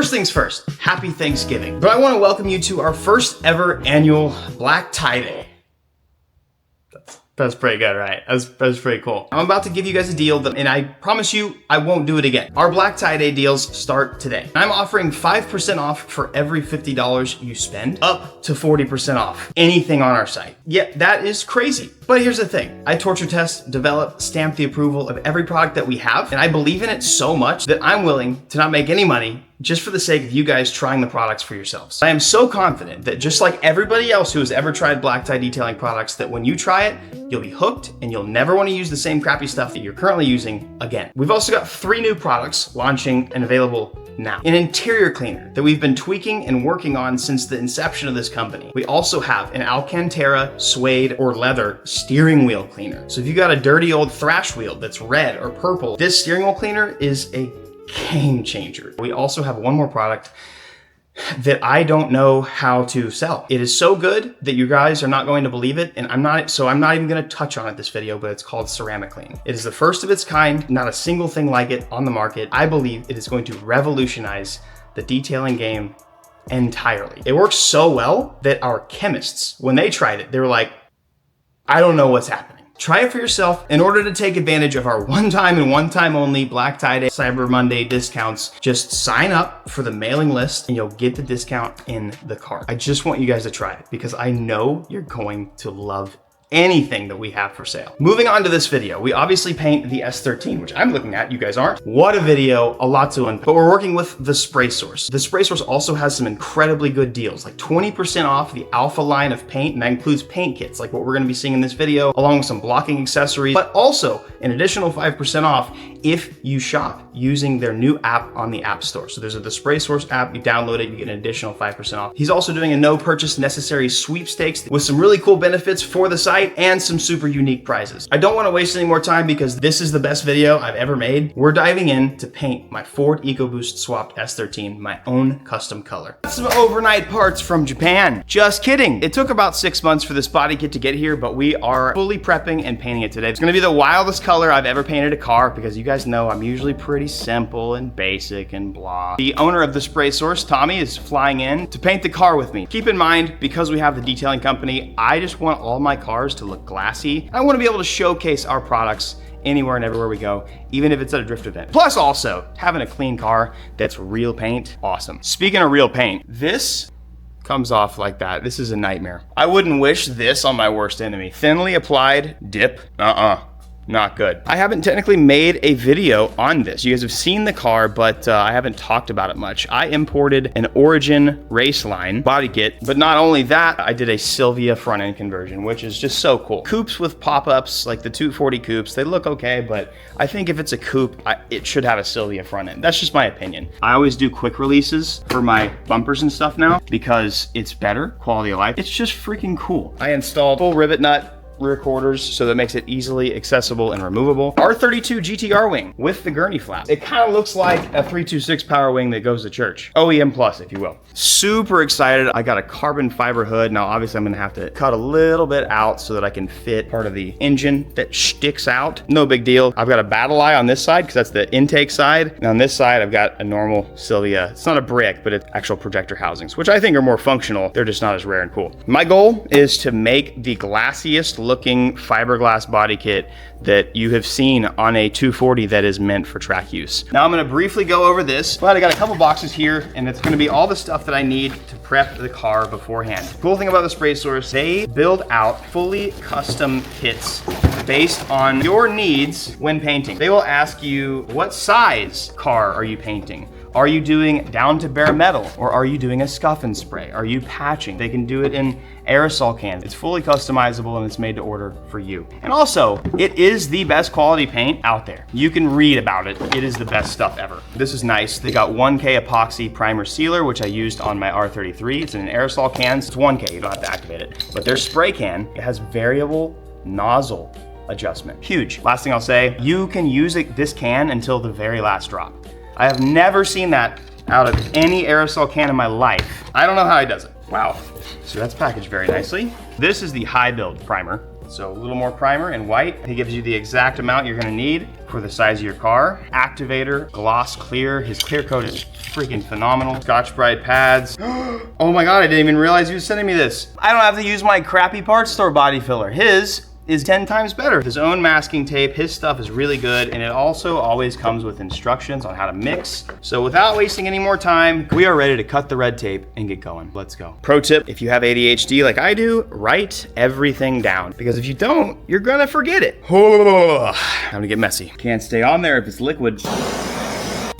First things first, happy Thanksgiving. But I want to welcome you to our first ever annual Black Tie Day. That's pretty good, right? That's pretty cool. I'm about to give you guys a deal and I promise you I won't do it again. Our Black Tie Day deals start today. I'm offering 5% off for every $50 you spend, up to 40% off anything on our site. Yeah, that is crazy. But here's the thing. I torture test, develop, stamp the approval of every product that we have, and I believe in it so much that I'm willing to not make any money just for the sake of you guys trying the products for yourselves. I am so confident that just like everybody else who has ever tried black tie detailing products, that when you try it, you'll be hooked and you'll never want to use the same crappy stuff that you're currently using again. We've also got 3 new products launching and available now. An interior cleaner that we've been tweaking and working on since the inception of this company. We also have an Alcantara, suede, or leather steering wheel cleaner. So if you got a dirty old thrash wheel that's red or purple, this steering wheel cleaner is a game changer. We also have one more product that I don't know how to sell. It is so good that you guys are not going to believe it, and I'm not even gonna touch on it this video, but it's called Ceramic Clean. It is the first of its kind, not a single thing like it on the market. I believe it is going to revolutionize the detailing game entirely. It works so well that our chemists, when they tried it, they were like, I don't know what's happening. Try it for yourself. In order to take advantage of our one-time and one-time only Black Tie Day, Cyber Monday discounts, just sign up for the mailing list and you'll get the discount in the cart. I just want you guys to try it because I know you're going to love anything that we have for sale. Moving on to this video, we obviously paint the S13, which I'm looking at, you guys aren't. What a video, a lot to unpack. But we're working with the Spray Source. The Spray Source also has some incredibly good deals, like 20% off the Alpha line of paint, and that includes paint kits, like what we're gonna be seeing in this video, along with some blocking accessories, but also an additional 5% off if you shop using their new app on the App Store. So there's the Spray Source app, you download it, you get an additional 5% off. He's also doing a no purchase necessary sweepstakes with some really cool benefits for the site and some super unique prizes. I don't want to waste any more time because this is the best video I've ever made. We're diving in to paint my Ford EcoBoost swapped S13, my own custom color. Some overnight parts from Japan. Just kidding. It took about 6 months for this body kit to get here, but we are fully prepping and painting it today. It's gonna be the wildest color I've ever painted a car because you guys know I'm usually pretty simple and basic and blah. The owner of the Spray Source, Tommy, is flying in to paint the car with me. Keep in mind, because we have the detailing company, I just want all my cars to look glassy. I want to be able to showcase our products anywhere and everywhere we go, even if it's at a drift event. Plus also, having a clean car that's real paint, awesome. Speaking of real paint, this comes off like that. This is a nightmare. I wouldn't wish this on my worst enemy. Thinly applied dip, not good. I haven't technically made a video on this. You guys have seen the car, but I haven't talked about it much. I imported an Origin Raceline body kit, but not only that, I did a Silvia front end conversion, which is just so cool. Coupes with pop-ups, like the 240 coupes, they look okay, but I think if it's a coupe, it should have a Silvia front end. That's just my opinion. I always do quick releases for my bumpers and stuff now because it's better quality of life. It's just freaking cool. I installed full rivet nut rear quarters, so that makes it easily accessible and removable. R32 GTR wing with the gurney flap. It kind of looks like a 326 power wing that goes to church. OEM plus, if you will. Super excited. I got a carbon fiber hood. Now, obviously, I'm gonna have to cut a little bit out so that I can fit part of the engine that sticks out. No big deal. I've got a battle eye on this side because that's the intake side. And on this side, I've got a normal Silvia. It's not a brick, but it's actual projector housings, which I think are more functional. They're just not as rare and cool. My goal is to make the glassiest looking fiberglass body kit that you have seen on a 240 that is meant for track use. Now I'm gonna briefly go over this, but I got a couple boxes here and it's gonna be all the stuff that I need to prep the car beforehand. The cool thing about the Spray Source, they build out fully custom kits based on your needs when painting. They will ask you, what size car are you painting? Are you doing down to bare metal? Or are you doing a scuff and spray? Are you patching? They can do it in aerosol cans. It's fully customizable and it's made to order for you. And also, it is the best quality paint out there. You can read about it. It is the best stuff ever. This is nice. They got 1K epoxy primer sealer, which I used on my R33. It's in an aerosol can. It's 1K, you don't have to activate it. But their spray can, it has variable nozzle adjustment. Huge. Last thing I'll say, you can use this can until the very last drop. I have never seen that out of any aerosol can in my life. I don't know how he does it. Wow. So that's packaged very nicely. This is the high build primer. So a little more primer and white. It gives you the exact amount you're gonna need for the size of your car. Activator, gloss clear. His clear coat is freaking phenomenal. Scotch-Brite pads. Oh my God, I didn't even realize he was sending me this. I don't have to use my crappy parts store body filler. His is 10 times better. His own masking tape, his stuff is really good, and it also always comes with instructions on how to mix. So without wasting any more time, we are ready to cut the red tape and get going. Let's go. Pro tip, if you have ADHD like I do, write everything down, because if you don't, you're gonna forget it. Time to get messy. Can't stay on there if it's liquid. I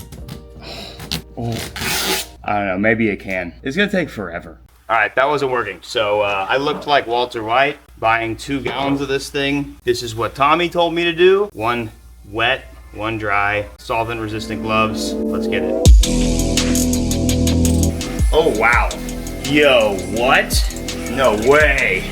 don't know, maybe it can. It's gonna take forever. All right, that wasn't working. So I looked like Walter White buying 2 gallons of this thing. This is what Tommy told me to do. 1 wet, 1 dry, solvent resistant gloves. Let's get it. Oh, wow. Yo, what? No way.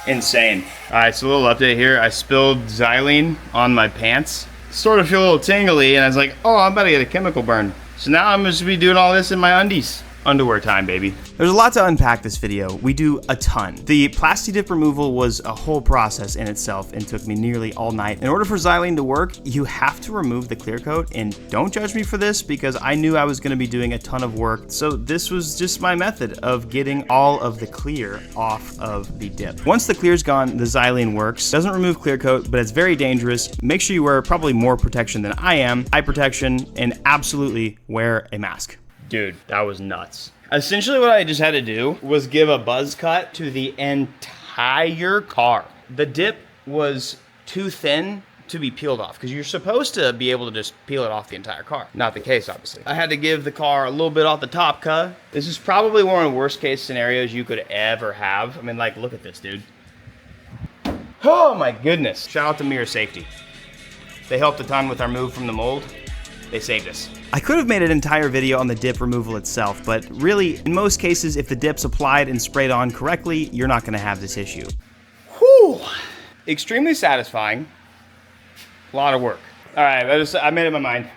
Insane. All right, so a little update here. I spilled xylene on my pants. Sort of feel a little tingly, and I was like, oh, I'm about to get a chemical burn. So now I'm just gonna be doing all this in my undies. Underwear time, baby. There's a lot to unpack this video. We do a ton. The plasti dip removal was a whole process in itself and took me nearly all night. In order for xylene to work, you have to remove the clear coat, and don't judge me for this because I knew I was gonna be doing a ton of work. So this was just my method of getting all of the clear off of the dip. Once the clear's gone, the xylene works. Doesn't remove clear coat, but it's very dangerous. Make sure you wear probably more protection than I am, eye protection, and absolutely wear a mask. Dude, that was nuts. Essentially what I just had to do was give a buzz cut to the entire car. The dip was too thin to be peeled off because you're supposed to be able to just peel it off the entire car. Not the case, obviously. I had to give the car a little bit off the top cut. This is probably one of the worst case scenarios you could ever have. I mean, like, look at this, dude. Oh my goodness. Shout out to Mirror Safety. They helped a ton with our move from the mold. They saved us. I could have made an entire video on the dip removal itself, but really, in most cases, if the dip's applied and sprayed on correctly, you're not gonna have this issue. Whew. Extremely satisfying. A lot of work. All right, I made up my mind.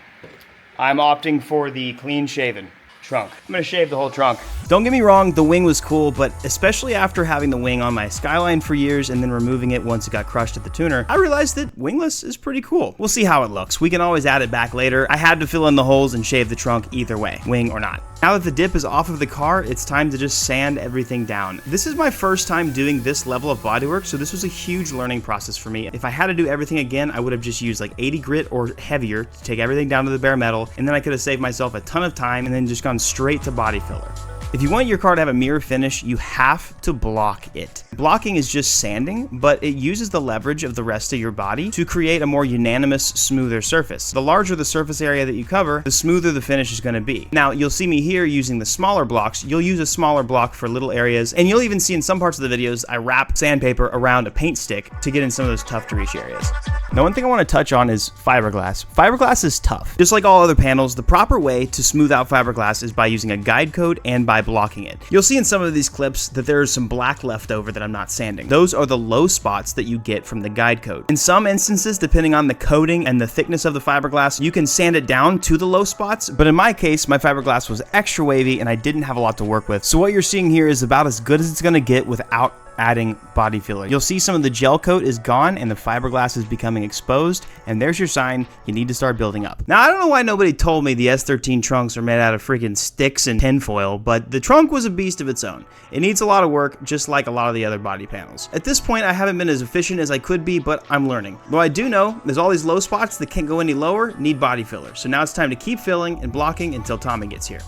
I'm opting for the clean shaven trunk. I'm gonna shave the whole trunk. Don't get me wrong, the wing was cool, but especially after having the wing on my Skyline for years and then removing it once it got crushed at the tuner, I realized that wingless is pretty cool. We'll see how it looks. We can always add it back later. I had to fill in the holes and shave the trunk either way, wing or not. Now that the dip is off of the car, it's time to just sand everything down. This is my first time doing this level of bodywork, so this was a huge learning process for me. If I had to do everything again, I would have just used like 80 grit or heavier to take everything down to the bare metal, and then I could have saved myself a ton of time and then just gone straight to body filler. If you want your car to have a mirror finish, you have to block it. Blocking is just sanding, but it uses the leverage of the rest of your body to create a more unanimous, smoother surface. The larger the surface area that you cover, the smoother the finish is going to be. Now, you'll see me here using the smaller blocks. You'll use a smaller block for little areas, and you'll even see in some parts of the videos, I wrap sandpaper around a paint stick to get in some of those tough to reach areas. Now, one thing I want to touch on is fiberglass. Fiberglass is tough. Just like all other panels, the proper way to smooth out fiberglass is by using a guide coat and by blocking it. You'll see in some of these clips that there is some black left over that I'm not sanding. Those are the low spots that you get from the guide coat. In some instances, depending on the coating and the thickness of the fiberglass, you can sand it down to the low spots, but in my case, my fiberglass was extra wavy and I didn't have a lot to work with. So what you're seeing here is about as good as it's gonna get without adding body filler. You'll see some of the gel coat is gone and the fiberglass is becoming exposed, and there's your sign you need to start building up. Now, I don't know why nobody told me the S13 trunks are made out of freaking sticks and tinfoil, but the trunk was a beast of its own. It needs a lot of work, just like a lot of the other body panels. At this point, I haven't been as efficient as I could be, but I'm learning. Though I do know there's all these low spots that can't go any lower, need body filler. So now it's time to keep filling and blocking until Tommy gets here.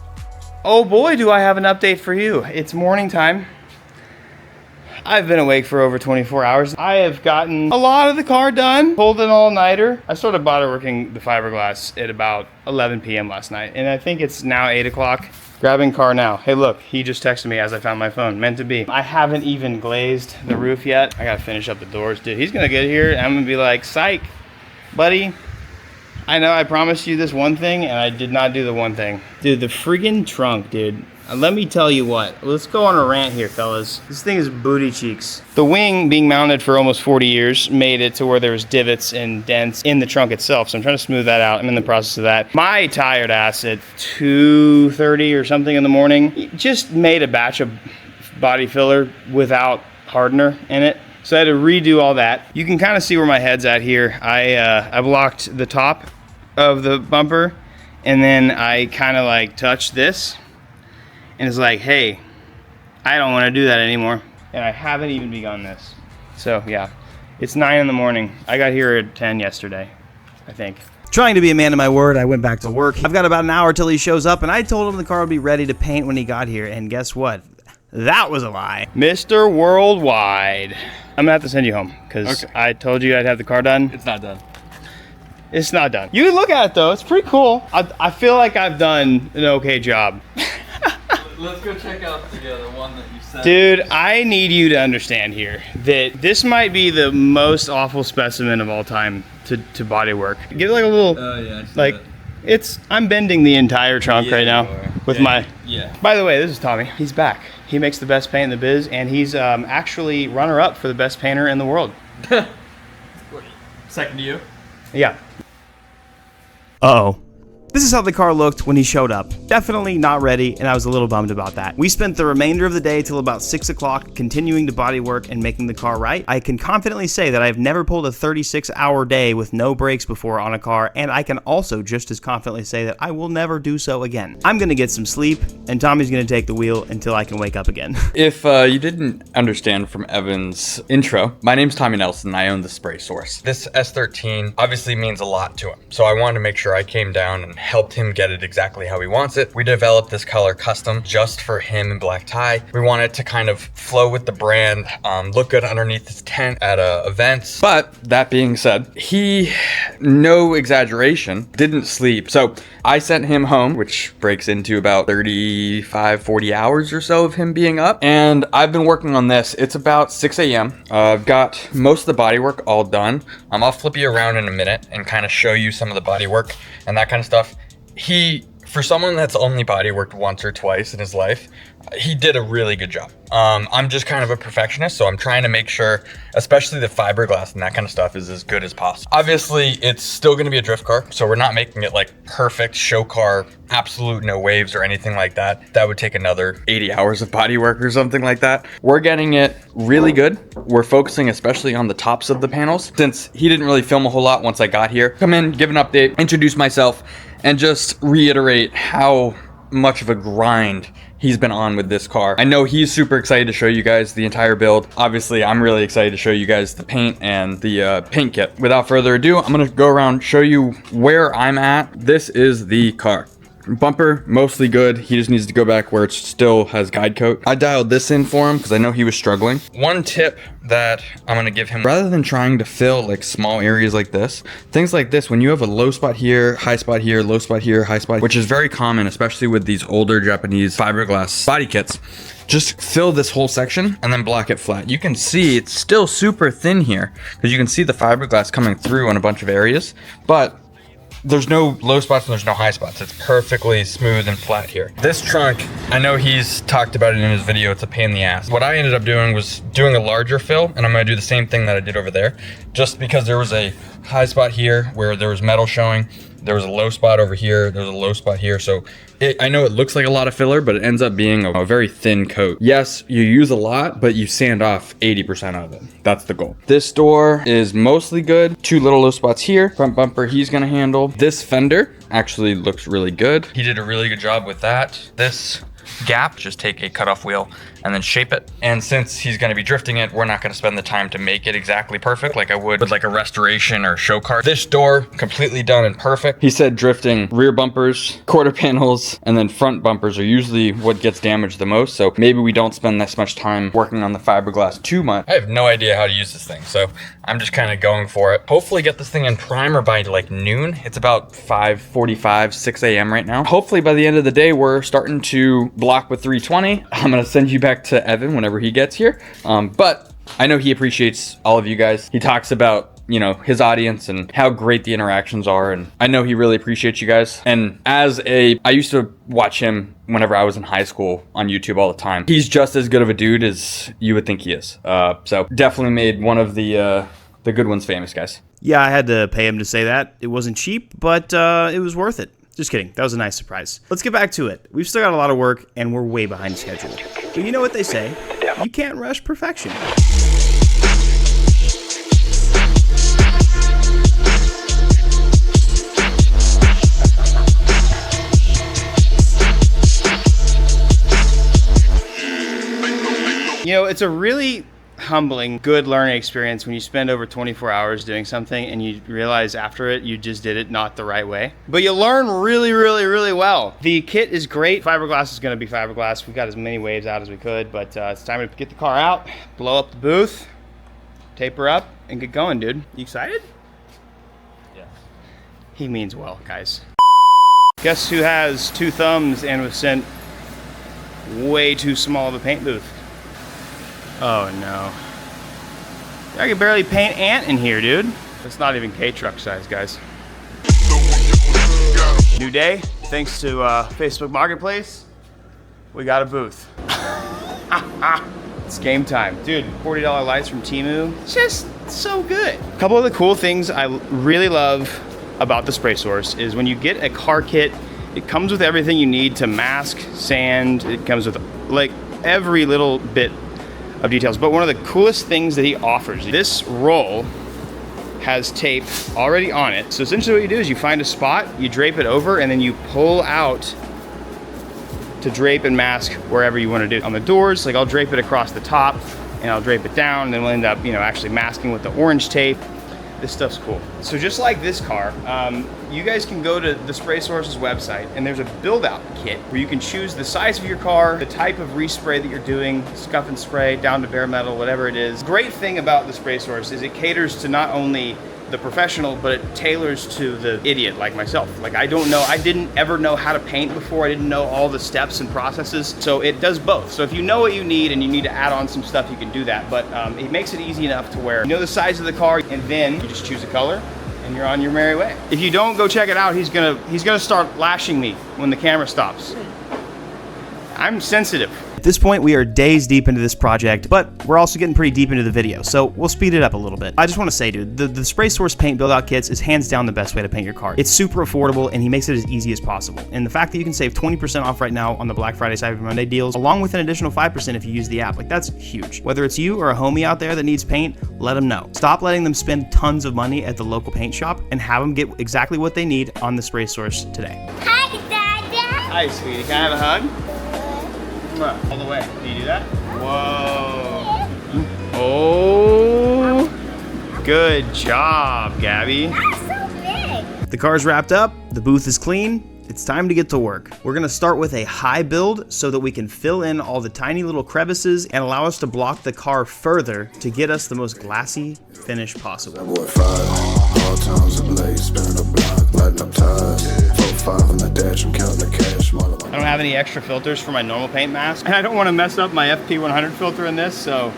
Oh boy, do I have an update for you. It's morning time. I've been awake for over 24 hours. I have gotten a lot of the car done, pulled an all-nighter. I started bodyworking the fiberglass at about 11 p.m. last night, and I think it's now 8 o'clock. Grabbing car now. Hey look, he just texted me as I found my phone. Meant to be. I haven't even glazed the roof yet. I gotta finish up the doors. Dude, he's gonna get here and I'm gonna be like, psych, buddy. I know I promised you this one thing and I did not do the one thing. Dude, the friggin' trunk, dude. Let me tell you what, let's go on a rant here, fellas. This thing is booty cheeks. The wing, being mounted for almost 40 years, made it to where there was divots and dents in the trunk itself, so I'm trying to smooth that out. I'm in the process of that. My tired ass at 2:30 or something in the morning just made a batch of body filler without hardener in it. So I had to redo all that. You can kind of see where my head's at here. I blocked the top of the bumper, and then I kind of like touched this, and it's like, hey, I don't want to do that anymore. And I haven't even begun this. So yeah, it's 9 in the morning. I got here at 10 yesterday, I think. Trying to be a man of my word, I went back to work. I've got about an hour till he shows up, and I told him the car would be ready to paint when he got here, and guess what? That was a lie. Mr. Worldwide. I'm gonna have to send you home, because I told you I'd have the car done. It's not done. It's not done. You can look at it though, it's pretty cool. I feel like I've done an okay job. Let's go check out the one that you sent. Dude, I need you to understand here that this might be the most awful specimen of all time to Bodywork. Give it like a little, like, I'm bending the entire trunk right now with my, By the way, this is Tommy. He's back. He makes the best paint in the biz, and he's actually runner-up for the best painter in the world. Second to you? Yeah. Uh-oh. This is how the car looked when he showed up. Definitely not ready, and I was a little bummed about that. We spent the remainder of the day till about 6 o'clock continuing to body work and making the car right. I can confidently say that I've never pulled a 36-hour day with no brakes before on a car, and I can also just as confidently say that I will never do so again. I'm gonna get some sleep, and Tommy's gonna take the wheel until I can wake up again. If you didn't understand from Evan's intro, my name's Tommy Nelson, and I own the Spray Source. This S13 obviously means a lot to him, so I wanted to make sure I came down and helped him get it exactly how he wants it. We developed this color custom just for him in black tie. We want it to kind of flow with the brand, look good underneath his tent at events. But that being said, he, no exaggeration, didn't sleep. So I sent him home, which breaks into about 35, 40 hours or so of him being up. And I've been working on this. It's about 6 a.m. I've got most of the body work all done. I'll flip you around in a minute and kind of show you some of the body work and that kind of stuff. For someone that's only body worked once or twice in his life, he did a really good job. I'm just kind of a perfectionist, so I'm trying to make sure, especially the fiberglass and that kind of stuff, is as good as possible. Obviously, it's still gonna be a drift car, so we're not making it like perfect show car, absolute no waves or anything like that. That would take another 80 hours of body work or something like that. We're getting it really good. We're focusing especially on the tops of the panels. Since he didn't really film a whole lot once I got here, come in, give an update, introduce myself, and just reiterate how much of a grind he's been on with this car. I know he's super excited to show you guys the entire build. Obviously, I'm really excited to show you guys the paint and the paint kit. Without further ado, I'm gonna go around, show you where I'm at. This is the car. Bumper, mostly good. He just needs to go back where it still has guide coat. I dialed this in for him because I know he was struggling. One tip that I'm gonna give him, rather than trying to fill like small areas like this, things like this, when you have a low spot here, high spot here, low spot here, high spot, which is very common, especially with these older Japanese fiberglass body kits, just fill this whole section and then block it flat. You can see it's still super thin here because you can see the fiberglass coming through in a bunch of areas, but there's no low spots and there's no high spots. It's perfectly smooth and flat here. This trunk, I know he's talked about it in his video, it's a pain in the ass. What I ended up doing was doing a larger fill, and I'm gonna do the same thing that I did over there, just because there was a high spot here where there was metal showing. There was a low spot over here. There was a low spot here. So I know it looks like a lot of filler, but it ends up being a very thin coat. Yes, you use a lot, but you sand off 80% of it. That's the goal. This door is mostly good. 2 little low spots here. Front bumper, he's gonna handle. This fender actually looks really good. He did a really good job with that. This gap, just take a cutoff wheel and then shape it. And since he's going to be drifting it, we're not going to spend the time to make it exactly perfect like I would with like a restoration or show car. This door, completely done and perfect. He said drifting rear bumpers, quarter panels, and then front bumpers are usually what gets damaged the most. So maybe we don't spend this much time working on the fiberglass too much. I have no idea how to use this thing, so I'm just kind of going for it. Hopefully get this thing in primer by like noon. It's about 5:45, 6 a.m. right now. Hopefully by the end of the day, we're starting to block with 320. I'm going to send you back to Evan whenever he gets here. But I know he appreciates all of you guys. He talks about, you know, his audience and how great the interactions are. And I know he really appreciates you guys. And I used to watch him whenever I was in high school on YouTube all the time. He's just as good of a dude as you would think he is. So definitely made one of the good ones famous, guys. Yeah, I had to pay him to say that. It wasn't cheap, but it was worth it. Just kidding. That was a nice surprise. Let's get back to it. We've still got a lot of work, and we're way behind schedule. But you know what they say? You can't rush perfection. You know, it's a really humbling, good learning experience when you spend over 24 hours doing something and you realize after it, you just did it not the right way. But you learn really, really, really well. The kit is great. Fiberglass is gonna be fiberglass. We got as many waves out as we could, but it's time to get the car out, blow up the booth, taper up, and get going, dude. You excited? Yes. He means well, guys. Guess who has 2 thumbs and was sent way too small of a paint booth? Oh no. I can barely paint Ant in here, dude. It's not even K-truck size, guys. New day, thanks to Facebook Marketplace, we got a booth. It's game time. Dude, $40 lights from Temu, just so good. A couple of the cool things I really love about the spray source is when you get a car kit, it comes with everything you need to mask, sand, it comes with like every little bit of details. But one of the coolest things that he offers, this roll has tape already on it. So essentially what you do is you find a spot, you drape it over, and then you pull out to drape and mask wherever you want to do. On the doors, like I'll drape it across the top and I'll drape it down, and then we'll end up, you know, actually masking with the orange tape. This stuff's cool. So just like this car, you guys can go to the Spray Source's website and there's a build out kit where you can choose the size of your car, the type of respray that you're doing, scuff and spray, down to bare metal, whatever it is. Great thing about the Spray Source is it caters to not only the professional, but it tailors to the idiot like myself. Like I didn't ever know how to paint before. I didn't know all the steps and processes. So it does both. So if you know what you need and you need to add on some stuff, you can do that. But it makes it easy enough to where you know the size of the car, and then you just choose a color and you're on your merry way. If you don't go check it out, he's gonna start lashing me when the camera stops. I'm sensitive. At this point, we are days deep into this project, but we're also getting pretty deep into the video, so we'll speed it up a little bit. I just want to say, dude, the Spray Source paint build-out kits is hands down the best way to paint your car. It's super affordable, and he makes it as easy as possible. And the fact that you can save 20% off right now on the Black Friday, Cyber Monday deals, along with an additional 5% if you use the app, like that's huge. Whether it's you or a homie out there that needs paint, let them know. Stop letting them spend tons of money at the local paint shop and have them get exactly what they need on the Spray Source today. Hi, Dada. Hi, sweetie. Can I have a hug? All the way. Can you do that? Whoa. Oh. Good job, Gabby. That's so big. The car's wrapped up. The booth is clean. It's time to get to work. We're gonna start with a high build so that we can fill in all the tiny little crevices and allow us to block the car further to get us the most glassy finish possible. I don't have any extra filters for my normal paint mask, and I don't want to mess up my FP100 filter in this, so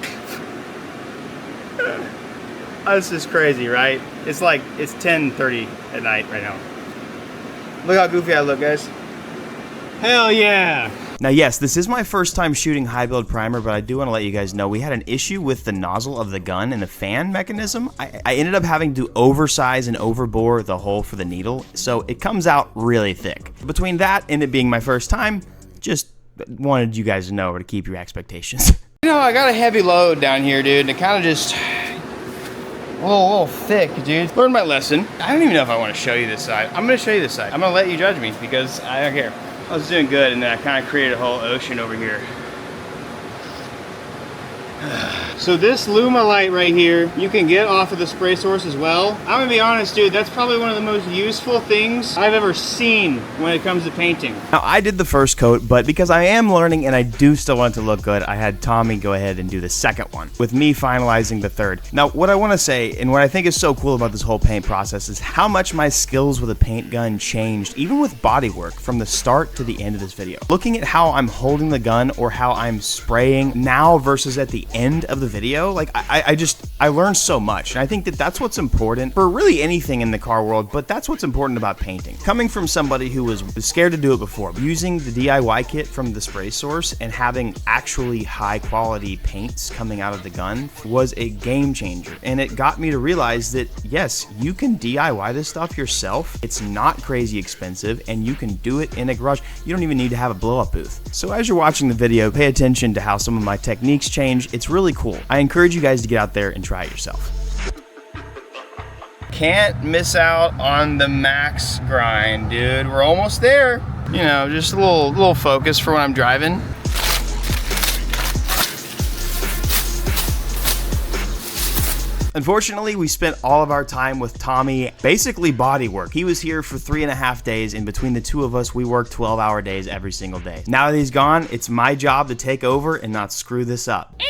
this is crazy, right? It's 10:30 at night right now. Look how goofy I look, guys. Hell yeah! Now yes, this is my first time shooting high build primer, but I do want to let you guys know we had an issue with the nozzle of the gun and the fan mechanism. I ended up having to oversize and overbore the hole for the needle, so it comes out really thick. Between that and it being my first time, just wanted you guys to know or to keep your expectations. You know, I got a heavy load down here, dude, and it kind of just a little thick, dude. Learned my lesson. I don't even know if I want to show you this side. I'm going to show you this side. I'm going to let you judge me because I don't care. I was doing good, and then I kind of created a whole ocean over here. So this Luma light right here, you can get off of the Spray Source as well. I'm gonna be honest, dude, that's probably one of the most useful things I've ever seen when it comes to painting. Now, I did the first coat, but because I am learning and I do still want it to look good, I had Tommy go ahead and do the second one, with me finalizing the third. Now, what I wanna say, and what I think is so cool about this whole paint process, is how much my skills with a paint gun changed, even with Bodywork, from the start to the end of this video. Looking at how I'm holding the gun or how I'm spraying now versus at the end of the video, like I learned so much, and I think that that's what's important for really anything in the car world, but that's what's important about painting. Coming from somebody who was scared to do it before, using the DIY kit from the Spray Source and having actually high quality paints coming out of the gun was a game changer, and it got me to realize that yes, you can DIY this stuff yourself. It's not crazy expensive, and you can do it in a garage. You don't even need to have a blow-up booth. So as you're watching the video, pay attention to how some of my techniques change. It's really cool. I encourage you guys to get out there and try it yourself. Can't miss out on the max grind, dude. We're almost there. You know, just a little focus for when I'm driving. Unfortunately, we spent all of our time with Tommy, basically Bodywork. He was here for 3.5 days, and between the two of us, we worked 12-hour days every single day. Now that he's gone, it's my job to take over and not screw this up.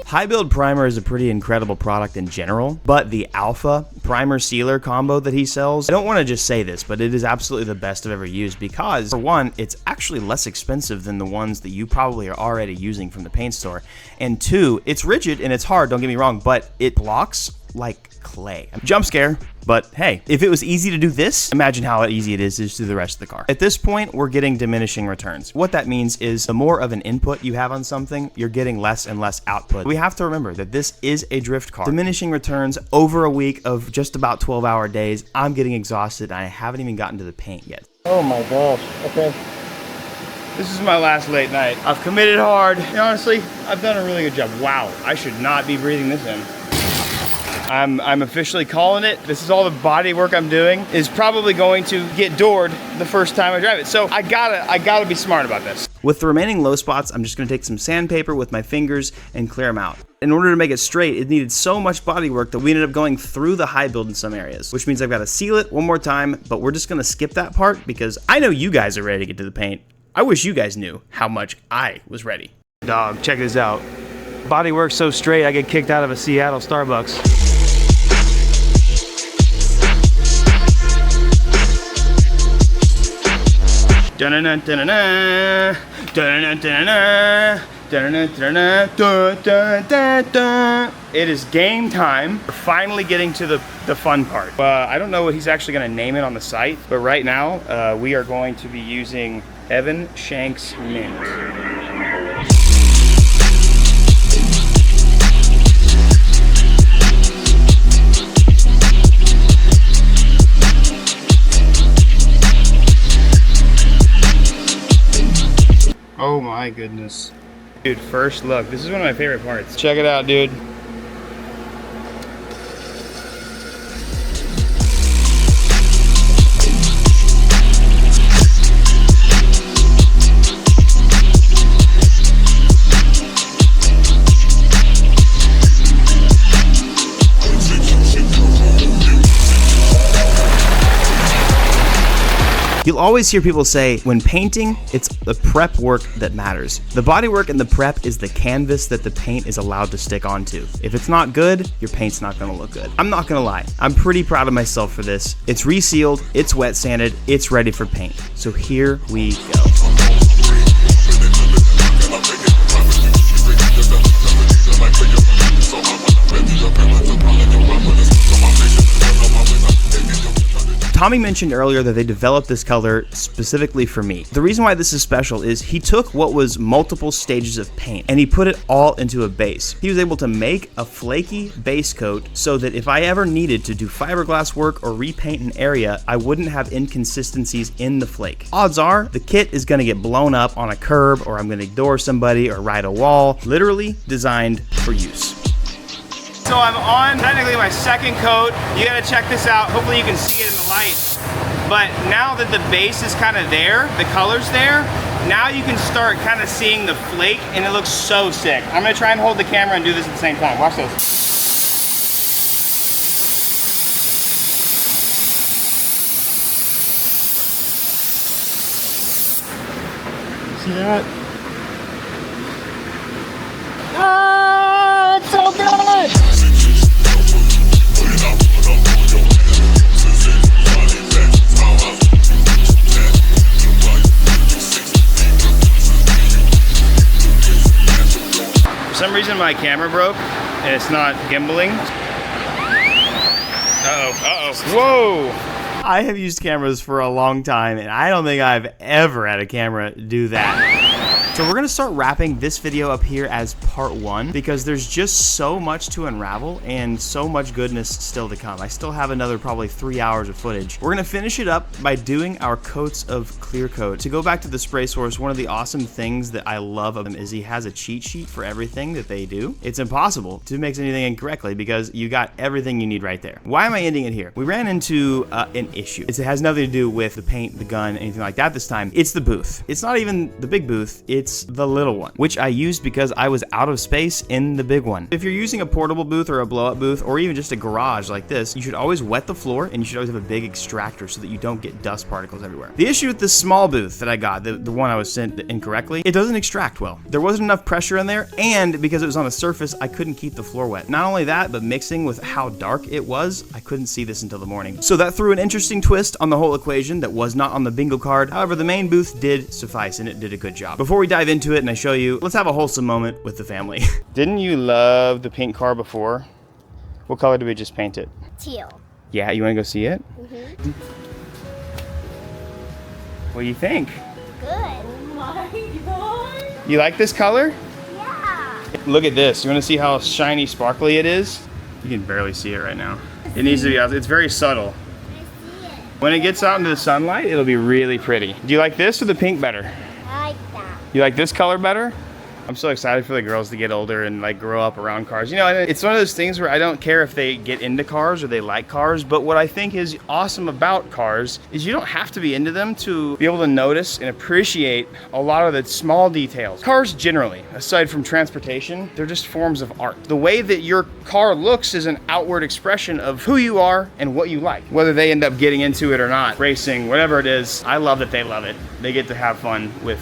High Build Primer is a pretty incredible product in general, but the Alpha Primer Sealer combo that he sells, I don't want to just say this, but it is absolutely the best I've ever used because, for one, it's actually less expensive than the ones that you probably are already using from the paint store, and two, it's rigid and it's hard, don't get me wrong, but it blocks like clay. Jump scare, but hey, if it was easy to do this, imagine how easy it is to do the rest of the car. At this point, we're getting diminishing returns. What that means is the more of an input you have on something, you're getting less and less output. We have to remember that this is a drift car. Diminishing returns over a week of just about 12-hour days. I'm getting exhausted and I haven't even gotten to the paint yet. Oh my gosh, okay. This is my last late night. I've committed hard. And honestly, I've done a really good job. Wow, I should not be breathing this in. I'm officially calling it. This is all the body work I'm doing is probably going to get doored the first time I drive it. So I gotta be smart about this. With the remaining low spots, I'm just gonna take some sandpaper with my fingers and clear them out. In order to make it straight, it needed so much body work that we ended up going through the high build in some areas, which means I've gotta seal it one more time, but we're just gonna skip that part because I know you guys are ready to get to the paint. I wish you guys knew how much I was ready. Dog, check this out. Body work so straight, I get kicked out of a Seattle Starbucks. It is game time. We're finally getting to the fun part. I don't know what he's actually going to name it on the site, but right now we are going to be using Evan Shanks Mint. Oh my goodness. Dude, first look. This is one of my favorite parts. Check it out, dude. You'll always hear people say, when painting, it's the prep work that matters. The body work and the prep is the canvas that the paint is allowed to stick onto. If it's not good, your paint's not gonna look good. I'm not gonna lie, I'm pretty proud of myself for this. It's resealed, it's wet sanded, it's ready for paint. So here we go. Tommy mentioned earlier that they developed this color specifically for me. The reason why this is special is he took what was multiple stages of paint and he put it all into a base. He was able to make a flaky base coat so that if I ever needed to do fiberglass work or repaint an area, I wouldn't have inconsistencies in the flake. Odds are the kit is gonna get blown up on a curb or I'm gonna door somebody or ride a wall. Literally designed for use. So I'm on technically my second coat. You gotta check this out. Hopefully you can see it in the light. But now that the base is kind of there, the color's there, now you can start kind of seeing the flake and it looks so sick. I'm gonna try and hold the camera and do this at the same time. Watch this. See that? Ah, it's so good! For some reason my camera broke and it's not gimbaling. Whoa! I have used cameras for a long time and I don't think I've ever had a camera do that. So we're gonna start wrapping this video up here as part one because there's just so much to unravel and so much goodness still to come. I still have another probably 3 hours of footage. We're gonna finish it up by doing our coats of clear coat. To go back to the spray source, one of the awesome things that I love of him is he has a cheat sheet for everything that they do. It's impossible to mix anything incorrectly because you got everything you need right there. Why am I ending it here? We ran into an issue. It has nothing to do with the paint, the gun, anything like that this time. It's the booth. It's not even the big booth. It's It's the little one, which I used because I was out of space in the big one. If you're using a portable booth or a blow-up booth or even just a garage like this, you should always wet the floor and you should always have a big extractor so that you don't get dust particles everywhere. The issue with this small booth that I got, the one I was sent incorrectly, it doesn't extract well. There wasn't enough pressure in there, and because it was on a surface, I couldn't keep the floor wet. Not only that, but mixing with how dark it was, I couldn't see this until the morning. So that threw an interesting twist on the whole equation that was not on the bingo card. However, the main booth did suffice and it did a good job. Before we dive into it and I show you, let's have a wholesome moment with the family. Didn't you love the pink car before? What color did we just paint it? Teal. Yeah, you want to go see it? Mm-hmm. What do you think? Good. Oh my God. You like this color? Yeah. Look at this. You want to see how shiny, sparkly it is? You can barely see it right now. It needs to be out. It's very subtle. I see it. When it gets out into the sunlight, it'll be really pretty. Do you like this or the pink better? I like that. You like this color better? I'm so excited for the girls to get older and like grow up around cars. You know, it's one of those things where I don't care if they get into cars or they like cars, but what I think is awesome about cars is you don't have to be into them to be able to notice and appreciate a lot of the small details. Cars generally, aside from transportation, they're just forms of art. The way that your car looks is an outward expression of who you are and what you like. Whether they end up getting into it or not, racing, whatever it is, I love that they love it. They get to have fun with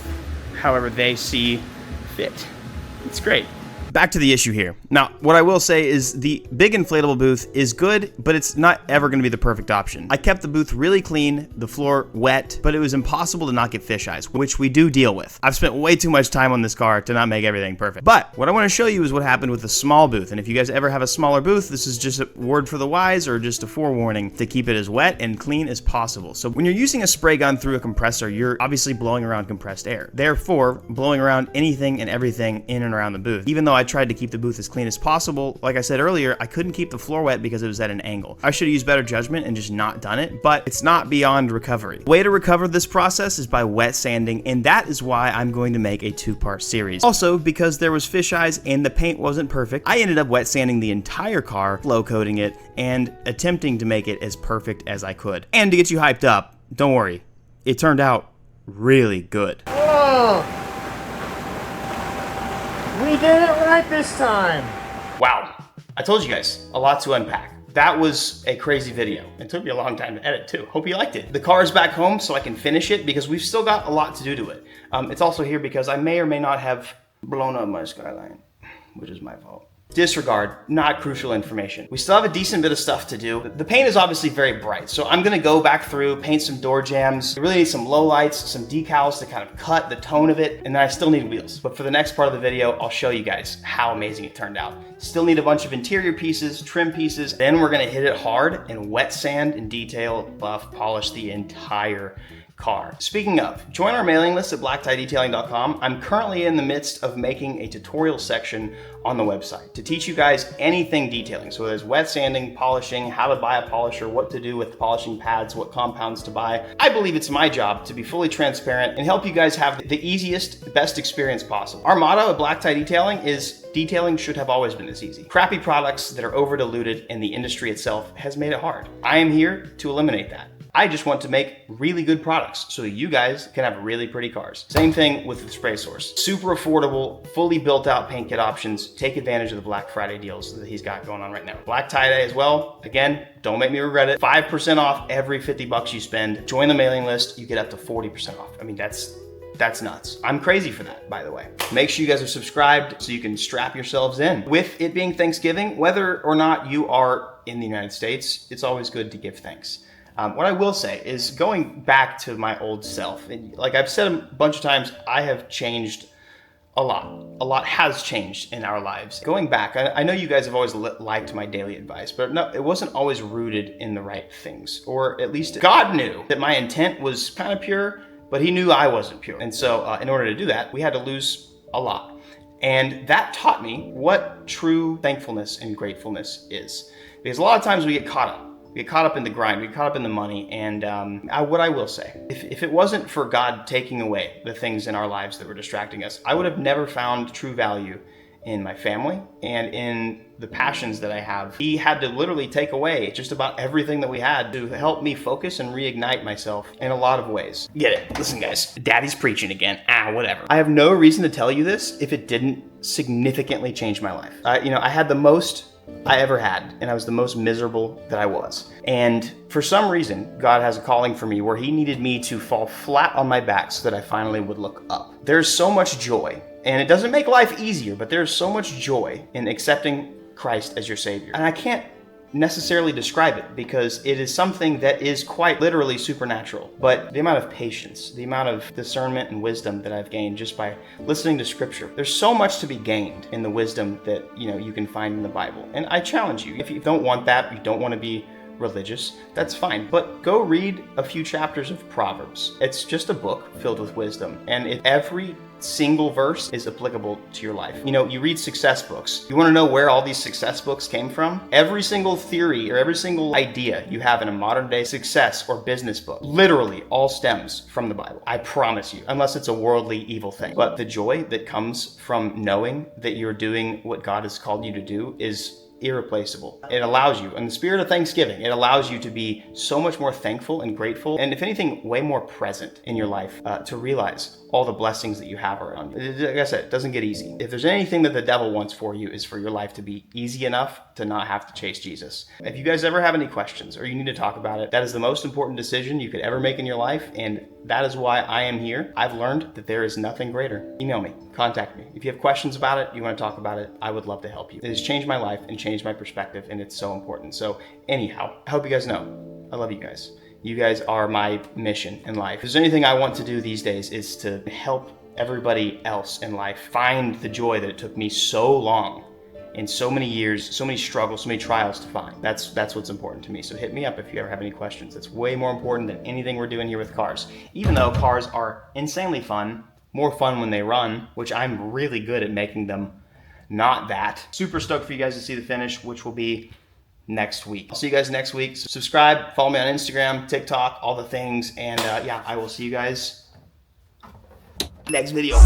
however they see fit. It's great. Back to the issue here. Now, what I will say is the big inflatable booth is good, but it's not ever going to be the perfect option. I kept the booth really clean, the floor wet, but it was impossible to not get fish eyes, which we do deal with. I've spent way too much time on this car to not make everything perfect. But what I want to show you is what happened with the small booth. And if you guys ever have a smaller booth, this is just a word for the wise or just a forewarning to keep it as wet and clean as possible. So when you're using a spray gun through a compressor, you're obviously blowing around compressed air. Therefore, blowing around anything and everything in and around the booth. Even though I tried to keep the booth as clean as possible, like I said earlier, I couldn't keep the floor wet because it was at an angle. I should have used better judgment and just not done it, but it's not beyond recovery. The way to recover this process is by wet sanding, and that is why I'm going to make a 2-part series. Also, because there was fish eyes and the paint wasn't perfect, I ended up wet sanding the entire car, flow coating it, and attempting to make it as perfect as I could. And to get you hyped up, don't worry, it turned out really good. Oh! We did it right this time. Wow, I told you guys, a lot to unpack. That was a crazy video. It took me a long time to edit too. Hope you liked it. The car is back home so I can finish it because we've still got a lot to do to it. It's also here because I may or may not have blown up my skyline, which is my fault. Disregard, not crucial information. We still have a decent bit of stuff to do. The paint is obviously very bright, so I'm gonna go back through, paint some door jambs. We really need some low lights, some decals to kind of cut the tone of it, and then I still need wheels. But for the next part of the video, I'll show you guys how amazing it turned out. Still need a bunch of interior pieces, trim pieces, then we're gonna hit it hard and wet sand and detail, buff, polish the entire car. Speaking of, join our mailing list at blacktiedetailing.com. I'm currently in the midst of making a tutorial section on the website to teach you guys anything detailing. So there's wet sanding, polishing, how to buy a polisher, what to do with polishing pads, what compounds to buy. I believe it's my job to be fully transparent and help you guys have the easiest, best experience possible. Our motto at Black Tie Detailing is detailing should have always been this easy. Crappy products that are over diluted and the industry itself has made it hard. I am here to eliminate that. I just want to make really good products so that you guys can have really pretty cars. Same thing with the spray source. Super affordable, fully built out paint kit options. Take advantage of the Black Friday deals that he's got going on right now. Black Tie Day as well. Again, don't make me regret it. 5% off every 50 bucks you spend. Join the mailing list, you get up to 40% off. I mean, that's nuts. I'm crazy for that, by the way. Make sure you guys are subscribed so you can strap yourselves in. With it being Thanksgiving, whether or not you are in the United States, it's always good to give thanks. What I will say is going back to my old self, and like I've said a bunch of times, I have changed a lot. A lot has changed in our lives. Going back, I know you guys have always liked my daily advice, but no, it wasn't always rooted in the right things, or at least God knew that my intent was kind of pure, but he knew I wasn't pure. And so in order to do that, we had to lose a lot. And that taught me what true thankfulness and gratefulness is. Because a lot of times we get caught up. We get caught up in the grind, we get caught up in the money, and what I will say, if it wasn't for God taking away the things in our lives that were distracting us, I would have never found true value in my family, and in the passions that I have. He had to literally take away just about everything that we had to help me focus and reignite myself in a lot of ways. Get it? Listen, guys, Daddy's preaching again. Whatever. I have no reason to tell you this if it didn't significantly change my life. I had the most I ever had, and I was the most miserable that I was. And for some reason, God has a calling for me where he needed me to fall flat on my back so that I finally would look up. There's so much joy, and it doesn't make life easier, but there's so much joy in accepting Christ as your Savior. And I can't necessarily describe it because it is something that is quite literally supernatural. But the amount of patience, the amount of discernment and wisdom that I've gained just by listening to Scripture, there's so much to be gained in the wisdom that you can find in the Bible. And I challenge you, if you don't want that, you don't want to be religious, that's fine. But go read a few chapters of Proverbs. It's just a book filled with wisdom, and every single verse is applicable to your life. You read success books. You want to know where all these success books came from? Every single theory or every single idea you have in a modern day success or business book literally all stems from the Bible. I promise you, unless it's a worldly evil thing. But the joy that comes from knowing that you're doing what God has called you to do is irreplaceable. It allows you, in the spirit of Thanksgiving, it allows you to be so much more thankful and grateful, and if anything, way more present in your life, to realize all the blessings that you have around you. Like I said, it doesn't get easy. If there's anything that the devil wants for you, is for your life to be easy enough to not have to chase Jesus. If you guys ever have any questions or you need to talk about it, that is the most important decision you could ever make in your life, and that is why I am here. I've learned that there is nothing greater. Email me, contact me. If you have questions about it, you want to talk about it, I would love to help you. It has changed my life and changed my perspective, and it's so important. So anyhow, I hope you guys know, I love you guys. You guys are my mission in life. If there's anything I want to do these days is to help everybody else in life find the joy that it took me so long, in so many years, so many struggles, so many trials to find. That's what's important to me. So hit me up if you ever have any questions. It's way more important than anything we're doing here with cars. Even though cars are insanely fun, more fun when they run, which I'm really good at making them not that. Super stoked for you guys to see the finish, which will be next week. I'll see you guys next week. Subscribe, follow me on Instagram, TikTok, all the things. And yeah, I will see you guys next video.